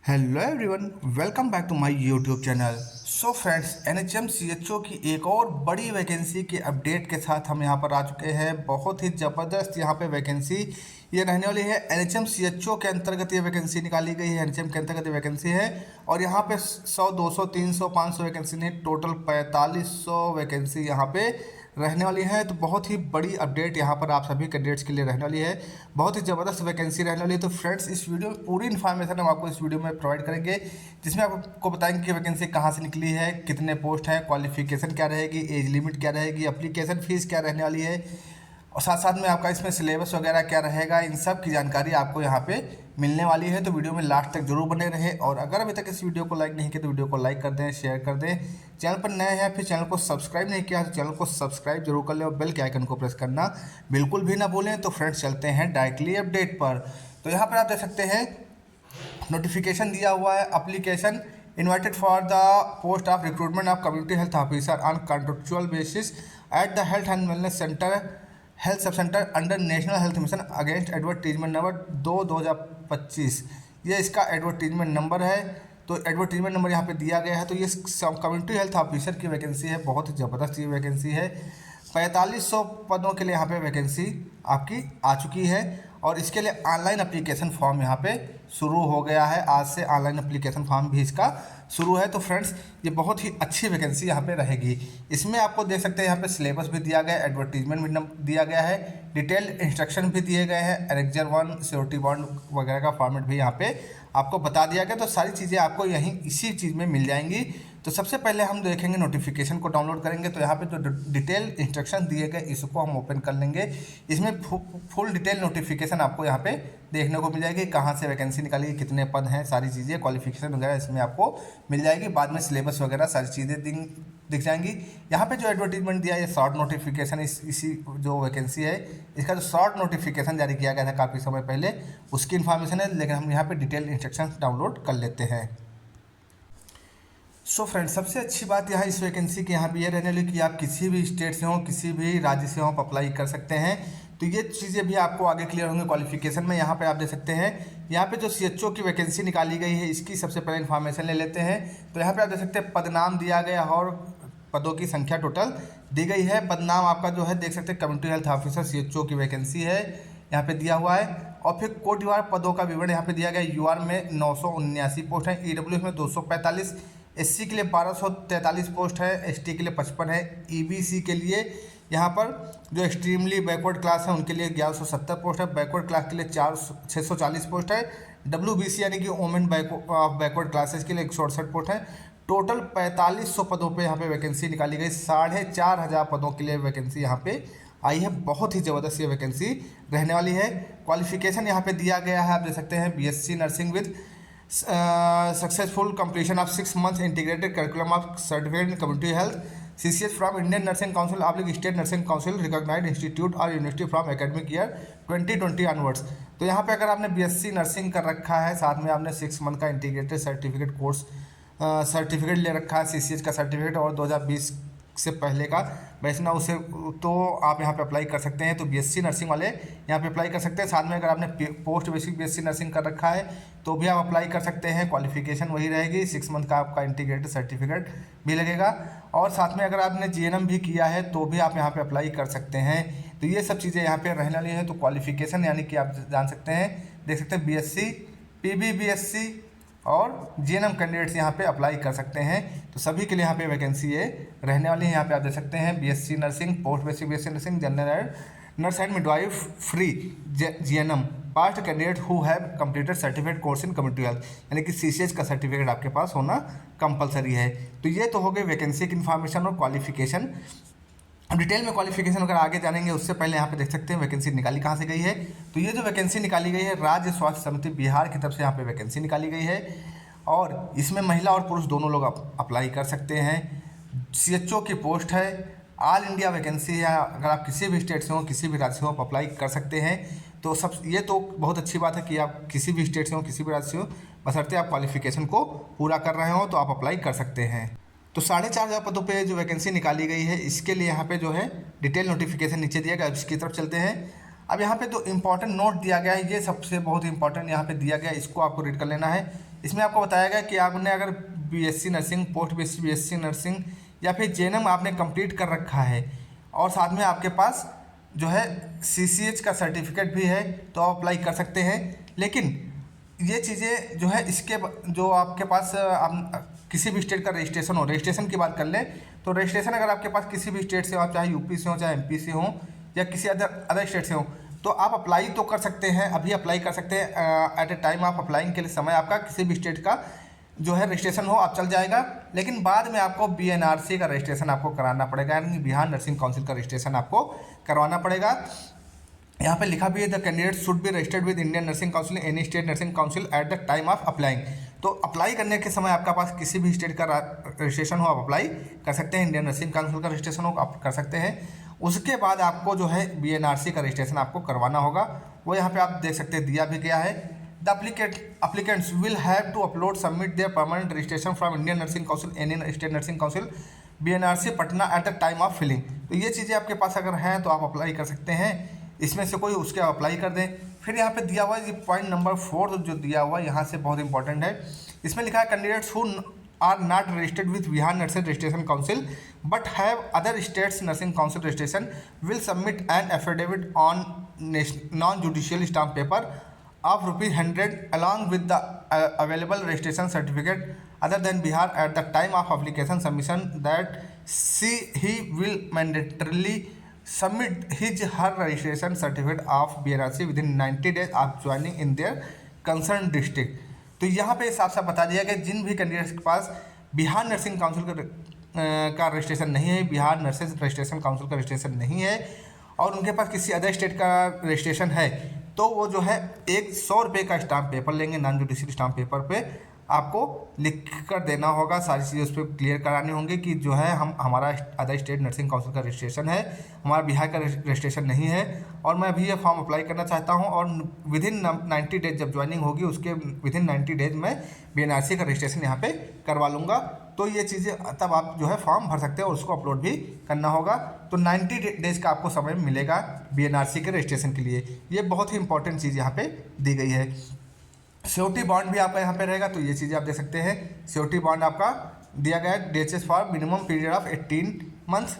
Hello everyone, welcome back to my YouTube channel. So friends, NHM CHO की एक और बड़ी वैकेंसी के अपडेट के साथ हम यहां पर आ चुके हैं। बहुत ही ज़बरदस्त यहां पे वैकेंसी ये रहने वाली है। एनएचएम सीएचओ के अंतर्गत ये वैकेंसी निकाली गई है। एनएचएम के अंतर्गत ये वैकेंसी है और यहाँ पे 100, 200, 300, 500 वैकेंसी नहीं, टोटल 4500 वैकेंसी यहाँ पे रहने वाली है। तो बहुत ही बड़ी अपडेट यहाँ पर आप सभी कैंडिडेट्स के लिए रहने वाली है। बहुत ही ज़बरदस्त वैकेंसी रहने वाली है। तो फ्रेंड्स, इस वीडियो में पूरी इन्फॉर्मेशन हम आपको इस वीडियो में प्रोवाइड करेंगे, जिसमें आपको बताएंगे कि वैकेंसी कहाँ से निकली है, कितने पोस्ट हैं, क्वालिफिकेशन क्या रहेगी, एज लिमिट क्या रहेगी, एप्लीकेशन फीस क्या रहने वाली है और साथ साथ में आपका इसमें सिलेबस वगैरह क्या रहेगा। इन सब की जानकारी आपको यहाँ पे मिलने वाली है। तो वीडियो में लास्ट तक जरूर बने रहे और अगर अभी तक इस वीडियो को लाइक नहीं किया तो वीडियो को लाइक कर दें, शेयर कर दें। चैनल पर नए हैं फिर चैनल को सब्सक्राइब नहीं किया तो चैनल को सब्सक्राइब जरूर कर लें और बेल के आइकन को प्रेस करना बिल्कुल भी ना भूलें। तो फ्रेंड्स, चलते हैं डायरेक्टली अपडेट पर। तो यहाँ पर आप देख सकते हैं नोटिफिकेशन दिया हुआ है। Application invited for the post of recruitment of community health officer on contractual basis at the health and wellness centre health sub centre under national health mission against advertisement number 2/2025। ये इसका advertisement number है। तो advertisement number यहाँ पे दिया गया है। तो ये कम्युनिटी हेल्थ ऑफिसर की वैकेंसी है। बहुत ही ज़बरदस्त ये वैकेंसी है। 4500 पदों के लिए यहाँ पे वैकेंसी आपकी आ चुकी है और इसके लिए ऑनलाइन एप्लीकेशन फॉर्म यहाँ पे शुरू हो गया है। आज से ऑनलाइन एप्लीकेशन फॉर्म भी इसका शुरू है। तो फ्रेंड्स, ये बहुत ही अच्छी वैकेंसी यहाँ पे रहेगी। इसमें आपको देख सकते हैं यहाँ पे सिलेबस भी दिया गया है, एडवर्टीजमेंट भी दिया गया है, डिटेल इंस्ट्रक्शन भी दिए गए हैं, एनेक्जर 1 सिक्योरिटी बॉन्ड वगैरह का फॉर्मेट भी यहाँ पे आपको बता दिया गया। तो सारी चीज़ें आपको यहीं इसी चीज़ में मिल जाएंगी। तो सबसे पहले हम देखेंगे नोटिफिकेशन को डाउनलोड करेंगे। तो यहाँ पे जो डिटेल इंस्ट्रक्शन दिए गए इसको हम ओपन कर लेंगे। इसमें फुल डिटेल नोटिफिकेशन आपको यहाँ पे देखने को मिल जाएगी। कहाँ से वैकेंसी निकाली, कितने पद हैं, सारी चीज़ें, क्वालिफिकेशन वगैरह इसमें आपको मिल जाएगी। बाद में सिलेबस वगैरह सारी चीज़ें दिख जाएंगी। यहाँ पे जो एडवर्टीजमेंट दिया है, ये शॉर्ट नोटिफिकेशन इसी जो वैकेंसी है इसका जो शॉर्ट नोटिफिकेशन जारी किया गया था काफ़ी समय पहले, उसकी इन्फॉर्मेशन है। लेकिन हम यहाँ पे डिटेल इंस्ट्रक्शन डाउनलोड कर लेते हैं। सो फ्रेंड्स, सबसे अच्छी बात यहाँ इस वैकेंसी की यहाँ पे ये रहने लगी कि आप किसी भी स्टेट से हों, किसी भी राज्य से हों, आप अप्लाई कर सकते हैं। तो ये चीज़ें भी आपको आगे क्लियर होंगी क्वालिफिकेशन में। यहाँ पे आप देख सकते हैं, यहाँ पे जो सीएचओ की वैकेंसी निकाली गई है इसकी सबसे पहले इन्फॉर्मेशन ले लेते हैं। तो यहाँ पे आप देख सकते हैं पद नाम दिया गया और पदों की संख्या टोटल दी गई है। पद नाम आपका जो है देख सकते हैं, कम्युनिटी हेल्थ ऑफिसर सीएचओ की वैकेंसी है, यहाँ पे दिया हुआ है। और फिर कोड यूआर पदों का विवरण यहाँ पे दिया गया। यूआर में 979 पोस्ट है, ईडब्ल्यूएस में 245, एससी के लिए 1243 पोस्ट है, एसटी के लिए 55 है, ईबीसी के लिए यहाँ पर जो एक्सट्रीमली बैकवर्ड क्लास है उनके लिए 1170 पोस्ट है, बैकवर्ड क्लास के लिए 640 पोस्ट है, डब्ल्यूबीसी यानी कि वोमेन बैकवर्ड क्लासेस के लिए 168 पोस्ट है। टोटल 4500 पदों पे यहाँ पे वैकेंसी निकाली गई। 4500 पदों के लिए वैकेंसी यहाँ पे आई है। बहुत ही ज़बरदस्त ये वैकेंसी रहने वाली है। क्वालिफिकेशन यहाँ पे दिया गया है, आप देख सकते हैं, BSc nursing with successful completion of 6 months integrated curriculum of certificate in community health, CCS from Indian nursing council oblique state nursing council recognised institute और university from academic year 2020 onwards. तो यहाँ पे अगर आपने बीएससी नर्सिंग कर रखा है, साथ में आपने 6 month का इंटीग्रेटेड सर्टिफिकेट कोर्स सर्टिफिकेट ले रखा है, सीसीएस का सर्टिफिकेट और 2020 से पहले का बैचना, उसे तो आप यहाँ पे अप्लाई कर सकते हैं। तो बीएससी नर्सिंग वाले यहाँ पे अप्लाई कर सकते हैं। साथ में अगर आपने पोस्ट बेसिक बीएससी नर्सिंग कर रखा है तो भी आप अप्लाई कर सकते हैं। क्वालिफिकेशन वही रहेगी, 6 month का आपका इंटीग्रेटेड सर्टिफिकेट भी लगेगा। और साथ में अगर आपने जीएनएम भी किया है तो भी आप यहाँ पे अप्लाई कर सकते हैं। तो ये सब चीज़ें यहाँ पे रहने वाली हैं। तो क्वालिफिकेशन यानी कि आप जान सकते हैं, देख सकते हैं, बीएससी, पीबीबीएससी और जीएनएम कैंडिडेट्स यहाँ पे अप्लाई कर सकते हैं। तो सभी के लिए यहाँ पे वैकेंसी ये रहने वाली है। यहाँ पे आप देख सकते हैं, BSc nursing, post basic BSc nursing, general nurse and midwife free GNM past candidate who have completed certificate course in community health, यानी कि सीसीएच का सर्टिफिकेट आपके पास होना कंपलसरी है। तो ये तो हो गई वैकेंसी की इन्फॉर्मेशन और क्वालिफिकेशन। अब डिटेल में क्वालिफिकेशन अगर आगे जानेंगे उससे पहले यहाँ पे देख सकते हैं वैकेंसी निकाली कहाँ से गई है। तो ये जो वैकेंसी निकाली गई है, राज्य स्वास्थ्य समिति बिहार की तरफ से यहाँ पे वैकेंसी निकाली गई है और इसमें महिला और पुरुष दोनों लोग अप्लाई कर सकते हैं। सीएचओ की पोस्ट है, ऑल इंडिया वैकेंसी है। अगर आप किसी भी स्टेट से हो, किसी भी राज्य से हो, आप अप्लाई कर सकते हैं। तो सब ये तो बहुत अच्छी बात है कि आप किसी भी स्टेट से हो, किसी भी राज्य से हो, बशर्ते आप क्वालिफिकेशन को पूरा कर रहे हो तो आप अप्लाई कर सकते हैं। तो 4500 पदों पे जो वैकेंसी निकाली गई है इसके लिए यहाँ पे जो है डिटेल नोटिफिकेशन नीचे दिया गया। इसकी तरफ चलते हैं। अब यहाँ पे जो इंपॉर्टेंट नोट दिया गया है, ये सबसे बहुत इंपॉर्टेंट यहाँ पे दिया गया है, इसको आपको रीड कर लेना है। इसमें आपको बताया गया कि आपने अगर BSc nursing, post BSc nursing या फिर जेएनएम आपने कंप्लीट कर रखा है और साथ में आपके पास जो है सीसीएच का सर्टिफिकेट भी है तो आप अप्लाई कर सकते हैं। लेकिन ये चीज़ें जो है इसके जो आपके पास आप किसी भी स्टेट का रजिस्ट्रेशन हो, रजिस्ट्रेशन की बात कर लें तो रजिस्ट्रेशन अगर आपके पास किसी भी स्टेट से हो, आप चाहे यूपी से हो, चाहे एमपी से हो या किसी अदर स्टेट से हो, तो आप अप्लाई तो कर सकते हैं, अभी अप्लाई कर सकते हैं। एट ए टाइम आप अप्लाइंग के लिए समय आपका किसी भी स्टेट का जो है रजिस्ट्रेशन हो आप चल जाएगा। लेकिन बाद में आपको बीएनआरसी का रजिस्ट्रेशन आपको कराना पड़ेगा, यानी बिहार नर्सिंग काउंसिल का रजिस्ट्रेशन आपको करवाना पड़ेगा। यहाँ पे लिखा भी है the candidate should be registered with Indian nursing council, any state nursing council at the time of applying. तो अप्लाई करने के समय आपका पास किसी भी स्टेट का रजिस्ट्रेशन हो आप अप्लाई कर सकते हैं, इंडियन नर्सिंग काउंसिल का रजिस्ट्रेशन हो आप कर सकते हैं। उसके बाद आपको जो है बीएनआरसी का रजिस्ट्रेशन आपको करवाना होगा, वो यहाँ पे आप देख सकते हैं दिया भी गया है। The applicants will have to upload submit their permanent registration from Indian Nursing Council, any state nursing council, BNRC Patna at the time of filling। तो ये चीज़ें आपके पास अगर हैं तो आप अप्लाई कर सकते हैं, इसमें से कोई उसके अप्लाई कर दें। फिर यहाँ पे दिया हुआ है पॉइंट नंबर 4 जो दिया हुआ है यहाँ से बहुत इंपॉर्टेंट है। इसमें लिखा है candidates who are not registered with Bihar nursing registration council but have other states nursing council registration will submit an affidavit on non judicial stamp paper of ₹100 along with the available registration certificate other than Bihar at the time of application submission that he will mandatorily submit her registration certificate of BNRC within 90 days of joining in their concerned district। तो यहाँ पे साफ साफ बता दिया गया जिन भी candidates के पास बिहार नर्सिंग काउंसिल का रजिस्ट्रेशन नहीं है, बिहार नर्सेज रजिस्ट्रेशन काउंसिल का रजिस्ट्रेशन नहीं है और उनके पास किसी अदर स्टेट का रजिस्ट्रेशन है, तो वो जो है ₹100 का स्टाम्प पेपर लेंगे, नॉन जुडिशियल स्टाम्प पेपर पे आपको लिख कर देना होगा, सारी चीज़ें उस पर क्लियर करानी होंगी कि जो है हमारा अदर स्टेट नर्सिंग काउंसिल का रजिस्ट्रेशन है, हमारा बिहार का रजिस्ट्रेशन नहीं है और मैं अभी ये फॉर्म अप्लाई करना चाहता हूँ और विदिन 90 डेज जब ज्वाइनिंग होगी उसके विदिन 90 डेज में बीएनआरसी का रजिस्ट्रेशन यहाँ पे करवा लूँगा। तो ये चीज़ें तब आप जो है फॉर्म भर सकते हैं और उसको अपलोड भी करना होगा। तो 90 डेज का आपको समय मिलेगा बीएनआरसी के रजिस्ट्रेशन के लिए। ये बहुत ही इंपॉर्टेंट चीज़ यहाँ पे दी गई है। सिक्योरिटी बॉन्ड भी आपका यहाँ पे रहेगा, तो ये चीज़ें आप देख सकते हैं। सिक्योरिटी बॉन्ड आपका दिया गया है डेचेस for minimum period of 18 months,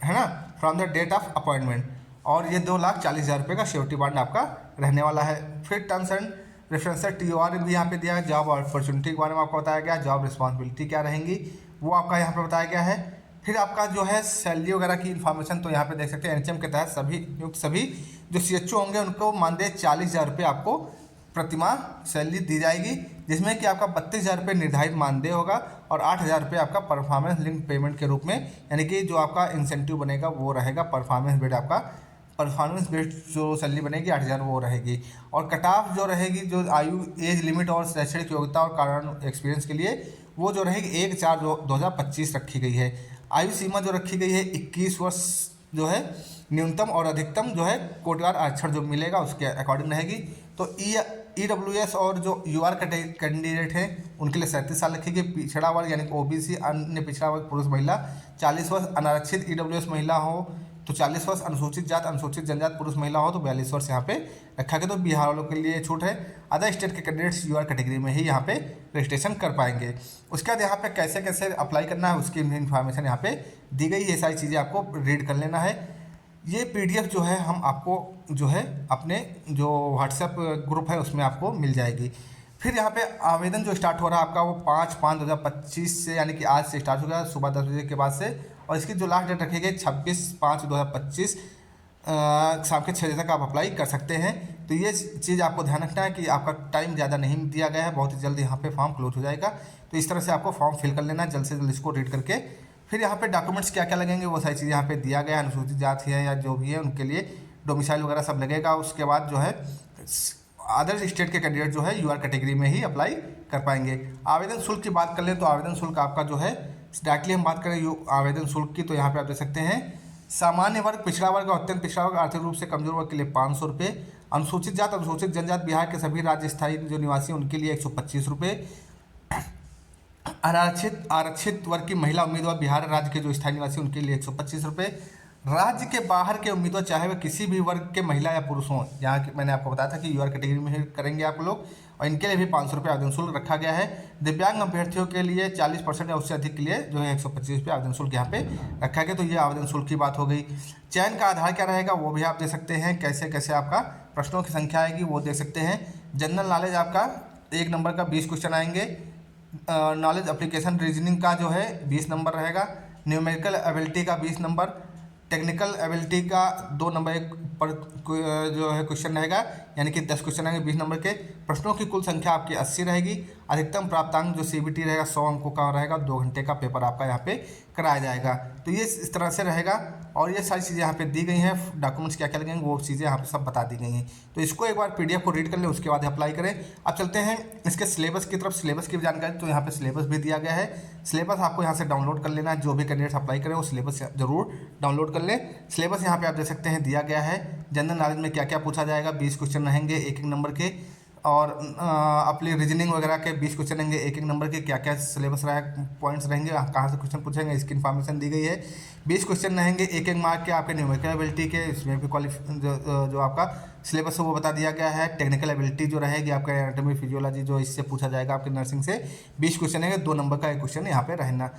है ना, from the date of appointment, और ये 2,40,000 रुपये का सिक्योरिटी बॉन्ड आपका रहने वाला है। फिर टर्म्स एंड रेफरेंसर TOR भी यहाँ पे दिया है। जॉब अपॉर्चुनिटी के बारे में आपको बताया गया, जॉब रिस्पॉन्सिबिलिटी क्या रहेंगी वो आपका यहाँ पे बताया गया है। फिर आपका जो है सैलरी वगैरह की इन्फॉर्मेशन तो यहाँ पे देख सकते हैं। NHM के तहत सभी जो CHO होंगे उनको मानदेय 40,000 रुपये आपको प्रतिमाह सैलरी दी जाएगी, जिसमें कि आपका 32,000 रुपये निर्धारित मानदेय होगा और 8,000 रुपये आपका परफॉर्मेंस लिंक पेमेंट के रूप में, यानी कि जो आपका इंसेंटिव बनेगा वो रहेगा परफॉर्मेंस बेस्ड, आपका परफॉर्मेंस बेस्ड जो सैलरी बनेगी 8,000 वो रहेगी। और कट ऑफ जो रहेगी, जो आयु एज लिमिट और शैक्षणिक योग्यता और कारण एक्सपीरियंस के लिए वो जो रहेगी 1/4/2025 रखी गई है। आयु सीमा जो रखी गई है 21 वर्ष जो है न्यूनतम और अधिकतम जो है कोटवार आरक्षण जो मिलेगा उसके अकॉर्डिंग रहेगी। तो EWS और जो UR कैंडिडेट हैं उनके लिए 37 साल रखी गई। पिछड़ा वर्ग यानी OBC अन्य पिछड़ा वर्ग पुरुष महिला 40 वर्ष, अनारक्षित EWS महिला हो तो 40 वर्ष, अनुसूचित जात अनुसूचित जनजात पुरुष महिला हो तो 42 वर्ष यहाँ पे रखा गया। तो बिहार वालों के लिए छूट है। अदर स्टेट के कैंडिडेट्स UR कैटेगरी में ही यहाँ पे रजिस्ट्रेशन कर पाएंगे। उसके बाद यहाँ पे कैसे कैसे अप्लाई करना है उसकी इन्फॉर्मेशन यहाँ पे दी गई। ये सारी चीज़ें आपको रीड कर लेना है। ये PDF जो है हम आपको जो है अपने जो WhatsApp ग्रुप है उसमें आपको मिल जाएगी। फिर यहाँ पे आवेदन जो स्टार्ट हो रहा है आपका वो 5/5/2025 से, यानी कि आज से स्टार्ट हो गया सुबह 10 बजे के बाद से, और इसकी जो लास्ट डेट रखी गई 26/5/2025 शाम के 6 बजे तक आप अप्लाई कर सकते हैं। तो ये चीज़ आपको ध्यान रखना है कि आपका टाइम ज़्यादा नहीं दिया गया है, बहुत ही जल्द यहाँ पे फॉर्म क्लोज हो जाएगा। तो इस तरह से आपको फॉर्म फिल कर लेना है जल्द से जल्द इसको रीड करके। फिर यहाँ पे डॉक्यूमेंट्स क्या क्या लगेंगे वो सारी चीज़ें यहाँ पे दिया गया है। अनुसूचित जाति है या जो भी है उनके लिए डोमिसाइल वगैरह सब लगेगा। उसके बाद जो है अदर स्टेट के कैंडिडेट जो है UR कैटेगरी में ही अप्लाई कर पाएंगे। आवेदन शुल्क की बात कर लें तो आवेदन शुल्क आपका जो है डायरेक्टली हम बात करें आवेदन शुल्क की, तो यहाँ पे आप देख सकते हैं सामान्य वर्ग, पिछड़ा वर्ग और अत्यंत पिछड़ा वर्ग, आर्थिक रूप से कमजोर वर्ग के लिए 500 रुपये, अनुसूचित जात अनुसूचित जनजात बिहार के सभी राज्य स्थायी जो निवासी उनके लिए 125 रुपये, आरक्षित वर्ग की महिला उम्मीदवार बिहार राज्य के जो स्थायी निवासी उनके लिए 125 रुपये, राज्य के बाहर के उम्मीदवार चाहे वह किसी भी वर्ग के महिला या पुरुष हों, यहाँ मैंने आपको बताया था कि UR कैटेगरी में करेंगे आप लोग, और इनके लिए भी 500 रुपये आवेदन शुल्क रखा गया है। दिव्यांग अभ्यर्थियों के लिए 40% या उससे अधिक के लिए जो है 125 रुपये आवेदन शुल्क यहाँ पे रखा गया। तो ये आवेदन शुल्क की बात हो गई। चयन का आधार क्या रहेगा वो भी आप देख सकते हैं, कैसे कैसे आपका प्रश्नों की संख्या आएगी वो देख सकते हैं। जनरल नॉलेज आपका 1 नंबर का 20 क्वेश्चन आएंगे। नॉलेज एप्लीकेशन रीजनिंग का जो है 20 नंबर रहेगा। न्यूमेरिकल एबिलिटी का 20 नंबर। टेक्निकल एबिलिटी का 2 नंबर एक पर जो है क्वेश्चन रहेगा, यानी कि 10 क्वेश्चन आएंगे 20 नंबर के। प्रश्नों की कुल संख्या आपकी 80 रहेगी। अधिकतम प्राप्तांक जो CBT रहेगा 100 अंकों का रहेगा। 2 घंटे का पेपर आपका यहाँ पे कराया जाएगा। तो ये इस तरह से रहेगा और ये सारी चीज़ें यहाँ पे दी गई हैं। डॉक्यूमेंट्स क्या क्या लगेंगे वो चीज़ें यहाँ पे सब बता दी गई हैं। तो इसको एक बार PDF को रीड कर लें, उसके बाद अप्लाई करें। अब चलते हैं इसके सिलेबस की तरफ। सिलेबस की जानकारी तो यहाँ पे सिलेबस भी दिया गया है। सिलेबस आपको यहाँ से डाउनलोड कर लेना है। जो भी कैंडिडेट्स अप्लाई करें वो सिलेबस जरूर डाउनलोड कर लें। सिलेबस यहाँ पे आप देख सकते हैं दिया गया है। जनरल नॉलेज में क्या क्या पूछा जाएगा, 20 क्वेश्चन रहेंगे 1-1 नंबर के। और अपनी रीजनिंग वगैरह के 20 क्वेश्चन रहेंगे 1-1 नंबर के। क्या क्या सिलेबस रहेगा, पॉइंट्स रहेंगे, कहाँ से क्वेश्चन पूछेंगे, इसकी इन्फॉर्मेशन दी गई है। 20 क्वेश्चन रहेंगे 1-1 मार्क के आपके न्यूमेरिकल एबिलिटी के। इसमें भी जो आपका सिलेबस है वो बता दिया गया है। टेक्निकल एबिलिटी जो रहेगी आपका एनाटॉमी फिजियोलॉजी जो इससे पूछा जाएगा आपके नर्सिंग से 20 क्वेश्चन है। 2 नंबर का एक क्वेश्चन यहाँ पे रहना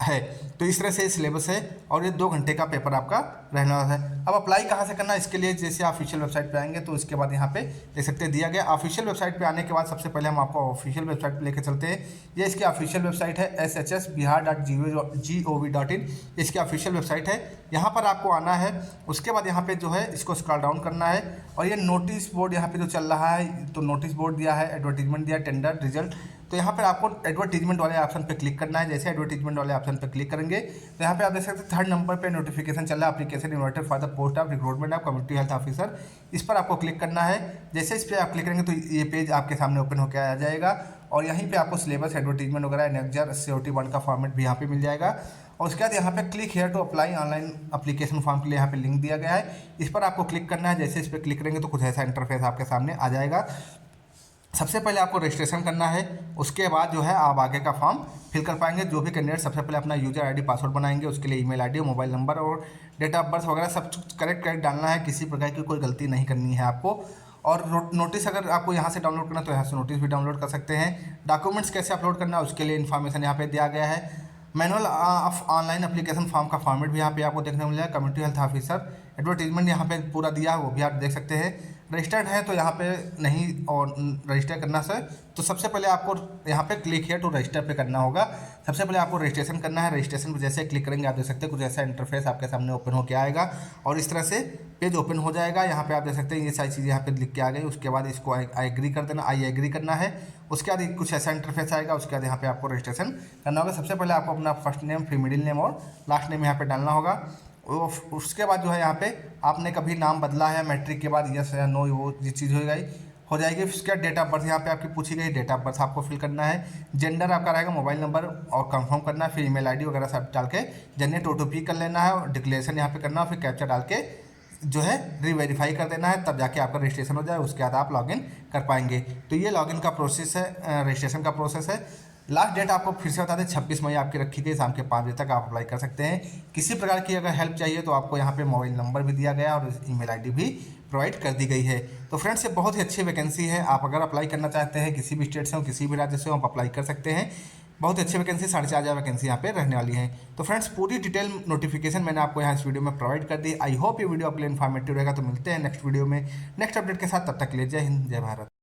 है। तो इस तरह से सिलेबस है और ये 2 घंटे का पेपर आपका रहने वाला है। अब अप्लाई कहाँ से करना है इसके लिए, जैसे ऑफिशियल वेबसाइट पे आएंगे तो इसके बाद यहाँ पे देख सकते हैं दिया गया। ऑफिशियल वेबसाइट पे आने के बाद सबसे पहले हम आपको ऑफिशियल वेबसाइट पे लेकर चलते हैं। ये इसकी ऑफिशियल वेबसाइट है shsbihar.gov.in। इसकी ऑफिशियल वेबसाइट है। यहाँ पर आपको आना है। उसके बाद यहाँ पे जो है इसको स्क्रॉल डाउन करना है और ये नोटिस बोर्ड यहाँ पे जो चल रहा है, तो नोटिस बोर्ड दिया है, एडवर्टीजमेंट दिया, टेंडर रिजल्ट। तो यहाँ पर आपको एडवर्टीजमेंट वाले ऑप्शन पे क्लिक करना है। जैसे एडवर्टीजमेंट वाले ऑप्शन पे क्लिक करेंगे तो यहाँ पे आप देख सकते हैं 3rd नंबर पे नोटिफिकेशन चल रहा है, application invited for the post of recruitment of community health officer. इस पर आपको क्लिक करना है। जैसे इस पर आप क्लिक करेंगे तो ये पेज आपके सामने ओपन होकर आ जाएगा और यहीं पे आपको सिलेबस, एडवर्टीजमेंट वगैरह, एनेक्जर, COT-1 का फॉर्मेट भी यहाँ पे मिल जाएगा। और उसके बाद यहाँ पे click here to apply online application form के लिए यहाँ पे लिंक दिया गया है। इस पर आपको क्लिक करना है। जैसे इस पर क्लिक करेंगे तो कुछ ऐसा इंटरफेस आपके सामने आ जाएगा। सबसे पहले आपको रजिस्ट्रेशन करना है। उसके बाद जो है आप आगे का फॉर्म फिल कर पाएंगे। जो भी कैंडिडेट सबसे पहले अपना यूजर ID पासवर्ड बनाएंगे, उसके लिए ईमेल ID, मोबाइल नंबर और डेट ऑफ बर्थ वगैरह सब करेक्ट डालना है। किसी प्रकार की कोई गलती नहीं करनी है आपको। और नोटिस अगर आपको यहाँ से डाउनलोड करना है तो यहाँ से नोटिस भी डाउनलोड कर सकते हैं। डॉक्यूमेंट्स कैसे अपलोड करना है उसके लिए इन्फॉर्मेशन यहाँ पे दिया गया है। Manual of online application form का फॉर्मेट भी यहाँ पे आपको देखने को मिल जाएगा। कम्युनिटी हेल्थ ऑफिसर एडवर्टीजमेंट यहाँ पे पूरा दिया है, वो भी आप देख सकते हैं। रजिस्टर्ड है तो यहाँ पे नहीं, और रजिस्टर करना से तो सबसे पहले आपको यहाँ पे क्लिक है टू रजिस्टर पे करना होगा। सबसे पहले आपको रजिस्ट्रेशन करना है। रजिस्ट्रेशन पर जैसे क्लिक करेंगे आप देख सकते हैं कुछ ऐसा इंटरफेस आपके सामने ओपन होकर आएगा और इस तरह से पेज ओपन हो जाएगा। यहाँ पे आप देख सकते हैं ये सारी चीज़ें यहाँ पे लिख के आ गई। उसके बाद इसको आई एग्री कर देना, आई एग्री करना है। उसके बाद कुछ ऐसा इंटरफेस आएगा। उसके बाद यहाँ पे आपको रजिस्ट्रेशन करना होगा। सबसे पहले आपको अपना फर्स्ट नेम, फिर मिडिल नेम और लास्ट नेम यहाँ पे डालना होगा। उसके बाद जो है यहाँ पे आपने कभी नाम बदला है मैट्रिक के बाद, यस या नो, वो ये चीज़ हो जाएगी। उसके बाद डेट ऑफ बर्थ यहाँ पे आपकी पूछी गई, डेट ऑफ बर्थ आपको फिल करना है। जेंडर आपका रहेगा, मोबाइल नंबर और कंफर्म करना है। फिर ईमेल ID वगैरह सब डाल के जनरेट OTP कर लेना है और डिक्लेरेशन यहाँ पे करना है। फिर कैप्चा डाल के जो है रीवेरीफाई कर देना है, तब जाके आपका रजिस्ट्रेशन हो जाए। उसके बाद आप लॉगिन कर पाएंगे। तो ये लॉगिन का प्रोसेस है, रजिस्ट्रेशन का प्रोसेस है। लास्ट डेट आपको फिर से बता दें 26 मई आपकी रखी गई, शाम के 5 बजे तक आप अप्लाई कर सकते हैं। किसी प्रकार की अगर हेल्प चाहिए तो आपको यहाँ पे मोबाइल नंबर भी दिया गया और ईमेल ID भी प्रोवाइड कर दी गई है। तो फ्रेंड्स ये बहुत ही अच्छी वैकेंसी है। आप अगर अप्लाई करना चाहते हैं किसी भी स्टेट से हो, किसी भी राज्य से हो, आप अप्लाई कर सकते हैं। बहुत अच्छी वैकेंसी, 4,500 वैकेंसी यहाँ पे रहने वाली है। तो फ्रेंड्स पूरी डिटेल नोटिफिकेशन मैंने आपको यहाँ इस वीडियो में प्रोवाइड कर दी। आई होप ये वीडियो आपके लिए इन्फॉर्मेटिव रहेगा। तो मिलते हैं नेक्स्ट वीडियो में नेक्स्ट अपडेट के साथ। तब तक के लिए जय हिंद, जय भारत।